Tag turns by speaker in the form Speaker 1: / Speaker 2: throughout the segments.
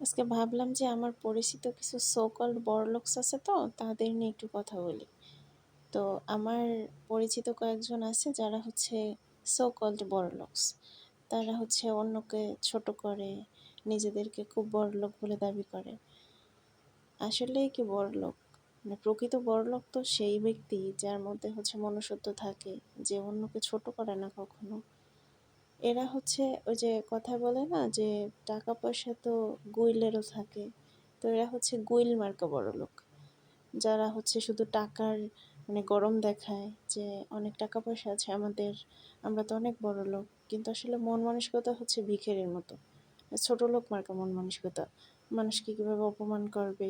Speaker 1: আজকে ভাবলাম যে আমার পরিচিত কিছু সো কল্ড বড়লোকস আছে, তো তাদের নিয়ে একটু কথা বলি। তো আমার পরিচিত কয়েকজন আছে যারা হচ্ছে সো কল্ড বড়লোকস। তারা হচ্ছে অন্যকে ছোট করে, নিজেদেরকে খুব বড়লোক বলে দাবি করে। আসলেই কি বড়লোক? মানে প্রকৃত বড়লোক তো সেই ব্যক্তি যার মধ্যে হচ্ছে মনুষ্যত্ব থাকে, যে অন্যকে ছোট করে না কখনো। এরা হচ্ছে ওই যে কথায় বলে না যে টাকা পয়সা তো গুইলেরও থাকে। তো এরা হচ্ছে গুইল মার্কা বড়লোক, যারা হচ্ছে শুধু টাকার মানে গরম দেখায় যে অনেক টাকা পয়সা আছে আমাদের, আমরা তো অনেক বড় লোক, কিন্তু আসলে মন মানসিকতা হচ্ছে ভিখারির মতো। ছোট লোক মার্কা মন মানসিকতা। মানুষকে কিভাবে অপমান করবে,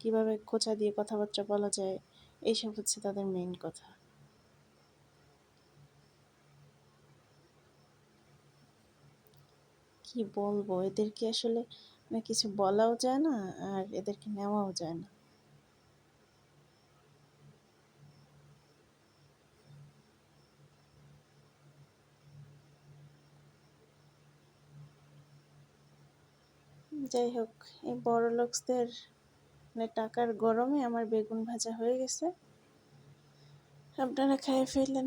Speaker 1: কিভাবে খোঁচা দিয়ে কথাবার্তা বলা যায়, এইসব হচ্ছে তাদের মেইন কথা। কি বলবো, এদেরকে আসলে মানে কিছু বলাও যায় না, আর এদেরকে নেওয়াও যায় না। যাই হোক, এই বড় লোকসদের মানে টাকার গরমে আমার বেগুন ভাজা হয়ে গেছে, আপনারা খেয়ে ফেললেন।